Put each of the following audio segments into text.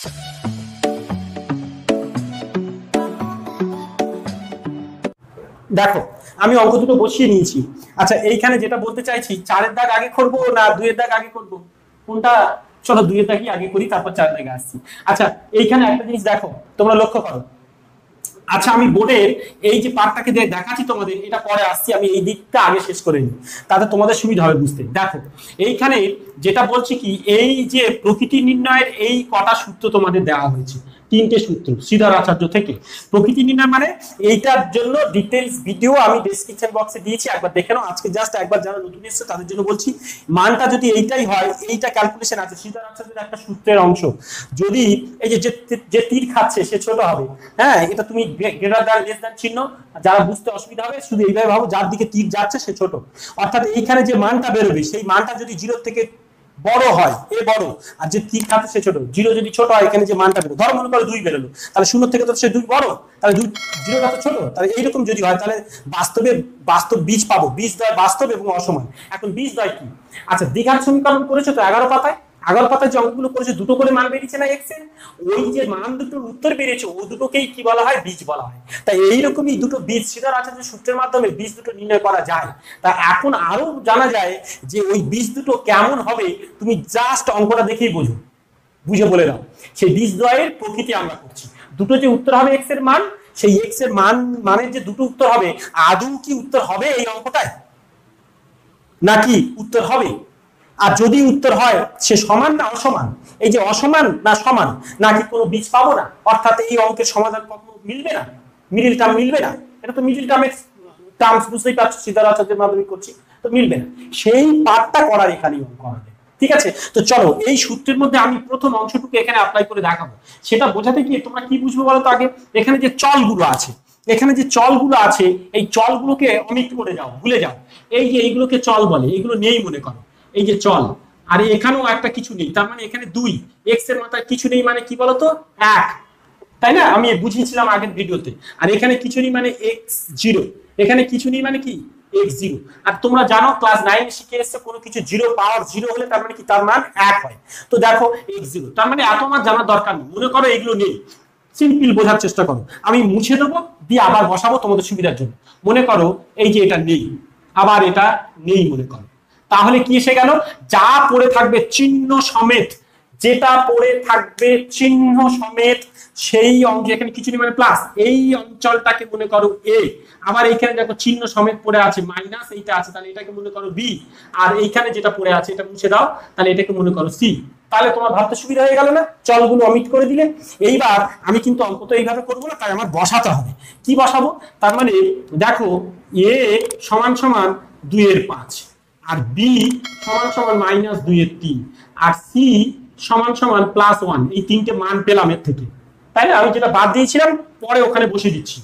দেখো আমি অঙ্ক দুটো বসিয়ে নিয়েছি। আচ্ছা এইখানে যেটা বলতে চাইছি, 4 এর দাগ আগে করবো না 2 এর দাগ আগে করবো, কোনটা? চলো 2 এর দাগই আগে করি, তারপর 4 এর দাগে আসছি। আচ্ছা এইখানে একটা জিনিস দেখো, তোমরা লক্ষ্য করো। আচ্ছা আমি বোর্ডের এই যে পার্টটাকে দেখাচ্ছি তোমাদের, এটা পরে আসছি, আমি এই দিকটা আগে শেষ করে নিই, তাতে তোমাদের সুবিধা হবে বুঝতে। দেখো এইখানে যেটা বলছি কি, এই যে প্রকৃতি নির্ণয়ের এই কটা সূত্র তোমাদের দেওয়া হয়েছে, 3টে সূত্র শ্রীধরাচার্য থেকে। প্রকৃতি নির্ণয় মানে এইটার জন্য ডিটেইলস ভিডিও আমি ডেসক্রিপশন বক্সে দিয়েছি, একবার দেখে নাও। আজকে জাস্ট একবার যারা নতুন এসেছে তাদের জন্য বলছি, মানটা যদি এইটাই হয়, এইটা ক্যালকুলেশন আছে শ্রীধরাচার্যের একটা সূত্রের অংশ। যদি এই যে তীর খাচ্ছে সে ছোট হবে, হ্যাঁ এটা তুমি গ্রেটার দ্যান লেস দ্যান চিহ্ন, যারা বুঝতে অসুবিধা হবে শুধু এইভাবে ভাবো, যার দিকে তীর যাচ্ছে সে ছোট। অর্থাৎ এইখানে যে মানটা বেরোবে সেই মানটা যদি 0 থেকে বড় হয়, এ বড়, আর যে তীর খাচ্ছে সে ছোট। 0 যদি ছোট হয়, এখানে যে মানটা বেরো, ধরো মনে করো 2 বেরোলো, তাহলে 0 থেকে তো সে 2 বড়, তাহলে 0টা তো ছোট। তাহলে এইরকম যদি হয় তাহলে বাস্তব বীজ পাবো। বীজদ্বয় বাস্তব এবং অসমান। এখন বীজদ্বয় কি? আচ্ছা দ্বিঘাত সমীকরণ করেছো তো 11 পাতায়, 11 পাতায় যে অঙ্কগুলো করেছে, দুটো করে মান বেরিয়েছে না এক্স এর, ওই যে মান দুটোর উত্তর বেরিয়েছে ও দুটোকেই কি বলা হয়? বীজ বলা হয়। তাই এইরকমই দুটো বীজ শ্রীধরাচার্য সূত্রের মাধ্যমে বীজ দুটো নির্ণয় করা যায়। তা এখন আরো জানা যায় যে ওই বীজ দুটো কেমন হবে, তুমি জাস্ট অঙ্কটা দেখেই বুঝে বলে দাও। সেই বীজদ্বয়ের প্রকৃতি আমরা করছি। দুটো যে উত্তর হবে এক্স এর মান, সেই এক্স এর মানের যে দুটো উত্তর হবে, আদৌ কি উত্তর হবে এই অঙ্কটায়, নাকি উত্তর হবে? আর যদি উত্তর হয় সে সমান না অসমান, এই যে অসমান না সমান, নাকি কোনো বীজ পাবো না, অর্থাৎ এই অঙ্কের সমাধান কখনো মিলবে না, মিডিল টার্ম মিলবে না। এটা তো মিডিল টার্মের টার্মস বুঝতেই পারছো, শ্রীধরাচার্যের মাধ্যমে করছি, তো মিলবে না। সেই পার্টটা করার এখানে অঙ্ক হবে, ঠিক আছে? তো চলো এই সূত্রের মধ্যে আমি প্রথম অংশটুকু এখানে অ্যাপ্লাই করে দেখাবো। সেটা বোঝাতে গিয়ে তোমরা কি বুঝবে বলো তো আগে? এখানে যে চলগুলো আছে, এখানে যে চলগুলো আছে, এই চলগুলোকে অমিট করে যাও, ভুলে যাও। এই যে এইগুলোকে চল বলে, এইগুলো নেই মনে করো, এই যে চল। আর এখানেও একটা কিছু নেই, তার মানে এখানে 2, এক্স এর মাথায় কিছু নেই মানে কি বলতো? 1, তাই না? আমি বুঝিয়েছিলাম আগের ভিডিওতে। আর এখানে কিছু নেই মানে x0, এখানে কিছু নেই মানে কি x0। আর তোমরা জানো ক্লাস 9 শিখে এসেছো, কোনো কিছু 0 পাওয়ার 0 হলে তার মানে কি, তার মান 1 হয়। তো দেখো x0, তার মানে এত মান জানার দরকার নেই। মনে করো এগুলো নেই, সিম্পল বোঝার চেষ্টা করো। আমি মুছে দেবো, দিয়ে আবার বসাবো তোমাদের সুবিধার জন্য। মনে করো এই যে এটা নেই, আবার এটা নেই মনে করো, তাহলে কি এসে গেল? যা পড়ে থাকবে চিহ্ন সমেত, যেটা পড়ে থাকবে চিহ্ন সমেত সেই অঙ্ক, এখানে কিছু নেই মানে প্লাস, এই অঞ্চলটাকে মনে করো এ। আবার এইখানে দেখো চিহ্ন সমেত পড়ে আছে মাইনাস, এইটা আছে, তাহলে এটাকে মনে করো বি। আর এইখানে যেটা পড়ে আছে এটা মুছে দাও, তাহলে এটাকে মনে করো সি। তাহলে তোমার ভাবতে সুবিধা হয়ে গেল না? চলগুলো অমিট করে দিলে। এইবার আমি কিন্তু অঙ্ক তো এইভাবে করবো না, তাই আমার বসাতে হবে। কি বসাবো? তার মানে দেখো এ সমান সমান 2 এর 5, আর বি সমান সমান -2 এর 3, আর সি সমান সমান +1। এই 3টে মান পেলাম এর থেকে, তাই না? আমি যেটা বাদ দিয়েছিলাম পরে ওখানে বসে দিচ্ছি,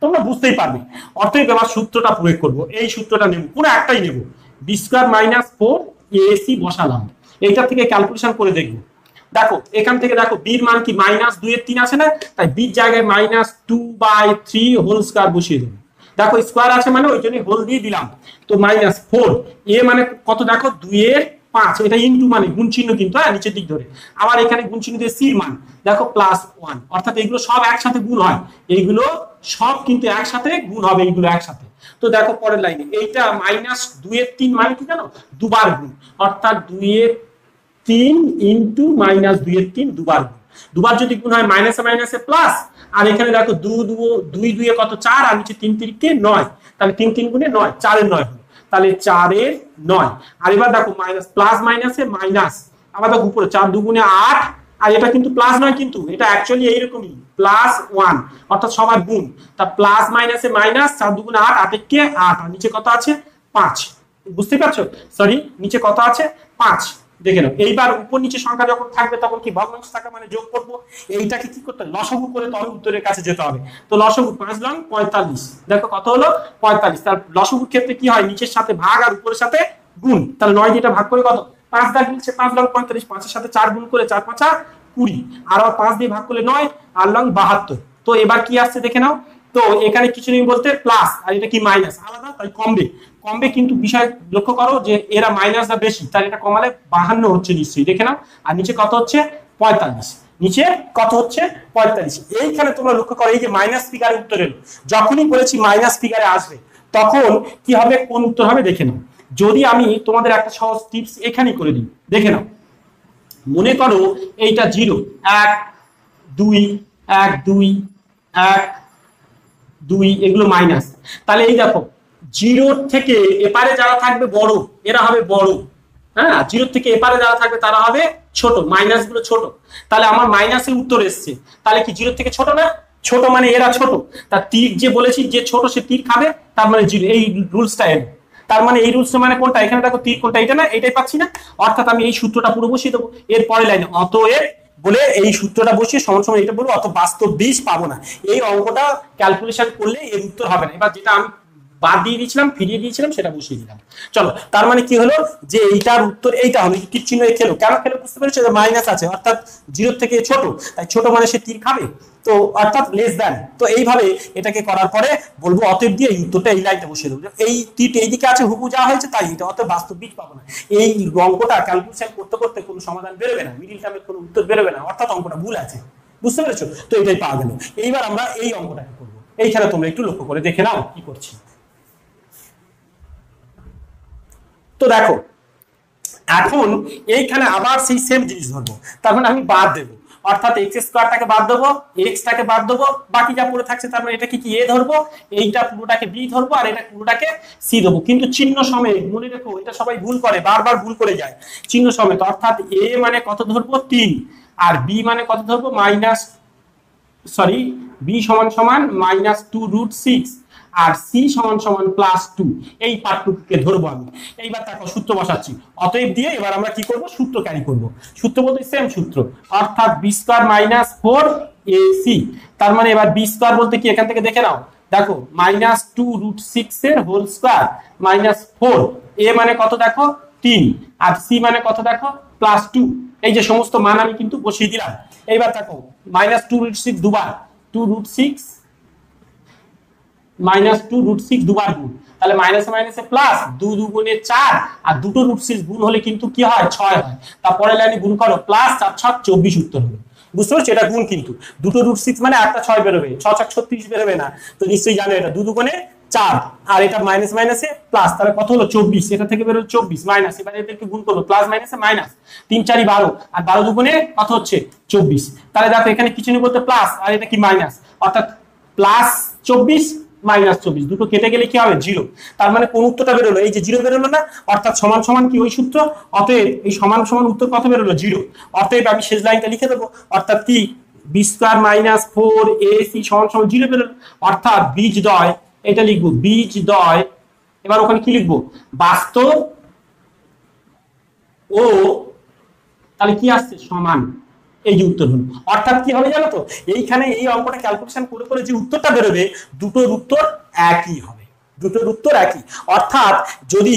তোমরা বুঝতেই পারবে। অতএব আমার সূত্রটা প্রয়োগ করব, এই সূত্রটা নেব, কোনো একটাই নেব। বি স্কয়ার -4 ac বসালাম, এইটা থেকে ক্যালকুলেশন করে দেখব। দেখো এখান থেকে দেখো বির মান কি -2 এর 3 আছে না, তাই বির জায়গায় -2/3 হোল স্কয়ার বসিয়ে দেব। দেখো স্কয়ার আছে মানে ওই জন্য হোল দিয়ে দিলাম। তো -4 এ মানে কত? দেখো 2 এর 5, এটা ইনটু মানে গুণ চিহ্ন কিন্তু, হ্যাঁ নিচের দিক ধরে। আবার এখানে গুণ চিহ্ন দিয়ে সির মান দেখো +1, অর্থাৎ এগুলো সব একসাথে গুণ হয়, এইগুলো সব কিন্তু একসাথে গুণ হবে, এইগুলো একসাথে। তো দেখো পরের লাইনে এইটা -2 এর 3 মানে কি জানো? দুবার গুণ, অর্থাৎ 2 এর 3 ইনটু -2 এর 3 দুবার গুণ। দুবার যদি গুণ হয় মাইনাসে মাইনাসে প্লাস। আর এখানে দেখো 2 2 এ কত? 4, আর নিচে 3 3 কে 9, তাহলে 3 3 গুণে 9, 4 এর 9 হলো, তাহলে 4 এর 9। আর এবার দেখো মাইনাস প্লাস মাইনাসে মাইনাস, আবার দেখো উপরে 4 2 গুণে 8, আর এটা কিন্তু প্লাস নয়, কিন্তু এটা অ্যাকচুয়ালি এইরকমই +1, অর্থাৎ সবার গুণ। তা প্লাস মাইনাসে মাইনাস, 4 2 গুণে 8, 8 কে 8, আর নিচে কত আছে? 5। বুঝতে পারছো? সরি, নিচে কত আছে? 5। দেখে নাও। এইবার উপর নিচে সংখ্যা যখন থাকবে তখন কি ভগ্নাংশ থাকা মানে যোগ করব। এইটাকে কি করতে হবে? লসাগু করে তবে উত্তরের কাছে যেতে হবে। তো লসাগু 5 লং 45, দেখো কত হলো? 45। তার লসাগুর ক্ষেত্রে কি হয়? নিচের সাথে ভাগ আর উপরের সাথে গুণ। তাহলে 9 দিয়ে ভাগ করে কত? 5 দাগ মিলছে, 5 লং 45, 5 এর সাথে 4 গুণ করে 4 5 20, আর 5 দিয়ে ভাগ করলে 9, আর লং 72। তো এবার কি আসছে দেখে নাও। তো এখানে কিছু নেই বলতে প্লাস, আর এটা কি মাইনাস, আলাদা, তাই কমবে। কমবে, কিন্তু বিষয় লক্ষ্য করো যে এরা মাইনাসটা বেশি, তাই এটা কমালে 52 হচ্ছে নিশ্চয়ই, দেখে নাও। আর নিচে কত হচ্ছে? 45। নিচে কত হচ্ছে 45। এইখানে তোমরা লক্ষ্য করো এই যে মাইনাস ফিগারে উত্তর এলো, যখনই বলেছি মাইনাস ফিগারে আসবে তখন কি হবে, কোন উত্তর হবে দেখে নাও। যদি আমি তোমাদের একটা সহজ টিপস এখানেই করে দিই, দেখে নাও। মনে করো এইটা 0 1 2 1 2 1 2 এগুলো মাইনাস, তাহলে এই দেখো 0 থেকে এপারে যারা থাকবে বড় এরা হবে বড়, হ্যাঁ 0 থেকে এপারে যারা থাকবে তারা হবে ছোট, মাইনাস গুলো ছোট। তাহলে আমার মাইনাসের উত্তর এসছে, তাহলে কি 0 থেকে ছোট না? ছোট মানে এরা ছোট, তার তীর যে বলেছি যে ছোট সে তীর খাবে, তার মানে 0, এই রুলসটা এলো। তার মানে এই রুলসটা মানে কোনটা, এখানে দেখো তীর কোনটা, এটা না, এটাই পাচ্ছি না, অর্থাৎ আমি এই সূত্রটা পুরো বসিয়ে দেবো এর পরের লাইনে, অতএব বলে এই সূত্রটা বসিয়ে সমান সমান এটা বলবো, অত বাস্তব বীজ পাবো না। এই অঙ্কটা ক্যালকুলেশন করলে এর উত্তর হবে না। এবার যেটা আমি বাদ দিয়ে দিয়েছিলাম, ফিরিয়ে দিয়েছিলাম, সেটা বসিয়ে দিলাম। চলো, তার মানে কি হলো যে এইটার উত্তর এইটা হলো, তীর চিহ্ন খেলো, কেন খেলো বুঝতে পেরেছো, মাইনাস আছে অর্থাৎ 0 থেকে ছোট, তাই ছোট মানে সে তীর খাবে, তো অর্থাৎ লেস দ্যান। তো এইভাবে এটাকে করার পরে বলবো অতএব দিয়ে এই উত্তরটা এই লাইনটা বসিয়ে দেবো, এই তীরটা এইদিকে আছে হুবু যা হয়েছে তাই, এটা অত বাস্তব বীজ পাবো না। এই অঙ্কটা ক্যালকুলেশন করতে করতে কোনো সমাধান বেরোবে না, মিডিল টার্মের কোনো উত্তর বেরোবে না, অর্থাৎ অঙ্কটা ভুল আছে, বুঝতে পেরেছো? তো এটাই পাওয়া গেল। এইবার আমরা এই অঙ্কটাকে করবো, এইখানে তোমরা একটু লক্ষ্য করে দেখে নাও কি করছি। তো দেখো এখন এইখানে আবার সেই সেম জিনিস ধরবো, তার মানে আমি বাদ দেবো, অর্থাৎ এক্স স্কোয়ারটাকে বাদ দেবো, এক্সটাকে বাদ দেবো, বাকি যা পড়ে থাকছে তার মানে এটাকে কি এ ধরবো, এইটা পুরোটাকে বি ধরবো, আর এটা পুরোটাকে সি দেবো। কিন্তু চিহ্ন সমেত, মনে রেখো এটা সবাই ভুল করে, বারবার ভুল করে যায়। চিহ্ন সমেত অর্থাৎ এ মানে কত ধরবো 3, আর বি মানে কত ধরবো বি সমান সমান -2√6, আর সি সমান সমান +2, এই পার্টটুকুকে ধরবো আমি। এইবার দেখো সূত্র বসাচ্ছি, অতএব দিয়ে এবার আমরা কি করব, সূত্র ক্যারি করব। সূত্র বলতে সেম সূত্র, অর্থাৎ বি স্কয়ার -4ac, তার মানে এবার বি স্কয়ার বলতে কি এখান থেকে দেখে নাও, দেখো -2√6 এর হোল স্কয়ার -4, এ মানে কত দেখো 3, আর সি মানে কত দেখো +2, এই যে সমস্ত মান আমি কিন্তু বসিয়ে দিলাম। এইবার দেখো -2√6 দুবার, 2√6 -2√6 দুবার গুণ, তাহলে মাইনাসে মাইনাসে প্লাস, 2 2 গুণে 4, আর দুটো √6 গুণ হলে কিন্তু কি হয় 6 হয়। তারপরে লাইনে গুণ করো, প্লাস 4 6 24 উত্তর হলো, বুঝতে পারছো? এটা গুণ, কিন্তু দুটো √6 মানে একটা 6 বেরোবে, 6 6 36 বেরোবে না, তো নিশ্চয়ই জানো এটা 2 2 গুণে 4, আর এটা মাইনাস মাইনাসে প্লাস, তাহলে কত হলো 24, এটা থেকে বেরোলো 24 মাইনাস, এবারে এদেরকে গুণ করলো, প্লাস মাইনাসে মাইনাস, 3 4 12, আর 12 2 গুণে কত হচ্ছে 24, তাহলে দেখো এখানে কিছু নেই বলতে প্লাস, আর এটা কি মাইনাস, অর্থাৎ +24 -24, দুটো কেটে গেলে কি হবে 0, তার মানে কোন উত্তরটা বেরোলো, এই যে 0 বেরোলো না, অর্থাৎ সমান সমান কি ওই সূত্র, অতএব এই সমান সমান উত্তর কত বেরোলো 0, অতএব আমি শেষ লাইনটা লিখে দেবো, অর্থাৎ কি বি স্কয়ার -4ac সমান সমান 0 বেরোলো, অর্থাৎ বীজদ্বয়, এটা লিখবো বীজদ্বয়, এবার ওখানে কি লিখবো, বাস্তব ও, তাহলে কি আসছে সমান, এই যে উত্তর হলো। অর্থাৎ কি হবে জানো তো, এইখানে এই অঙ্কটা ক্যালকুলেশন করে করে যে উত্তরটা বেরোবে, দুটোর উত্তর একই হবে, দুটোর উত্তর একই। অর্থাৎ যদি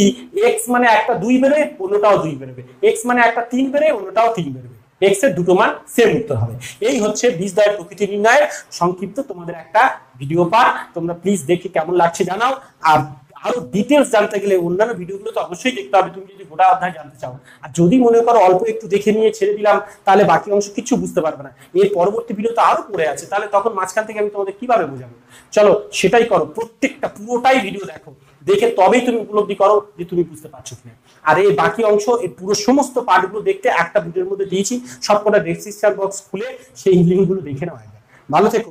x মানে একটা 2 বেরোয়, অন্যটাও 2 বেরোবে, x মানে একটা 3 বেরোয়, অন্যটাও 3 বেরোবে, x এর দুটো মান সেম উত্তর হবে। এই হচ্ছে বীজদ্বয়ের প্রকৃতি নির্ণয়ের সংক্ষিপ্ত তোমাদের একটা ভিডিও পার্ট। তোমরা প্লিজ দেখে কেমন লাগছে জানাও, আর আরো ডিটেলস জানতে গেলে অন্যান্য ভিডিওগুলো তো অবশ্যই দেখতে হবে, তুমি যদি গোটা অধ্যায় জানতে চাও। আর যদি মনে করো অল্প একটু দেখে নিয়ে ছেড়ে দিলাম, তাহলে বাকি অংশ কিছু বুঝতে পারবে না, এর পরবর্তী ভিডিও তো আরো পড়ে আছে, তাহলে তখন মাঝখান থেকে আমি তোমাদের কিভাবে বোঝাবো। চলো সেটাই করো, প্রত্যেকটা পুরোটাই ভিডিও দেখো, দেখে তবেই তুমি উপলব্ধি করো যে তুমি বুঝতে পারছো কিনা। আর এই বাকি অংশ, এই পুরো সমস্ত পার্টগুলো দেখতে একটা ভিডিওর মধ্যে দিয়েছি, সবকটা ডেসক্রিপশন বক্স খুলে সেই লিঙ্কগুলো দেখে নেওয়া যায়। ভালো থেকো।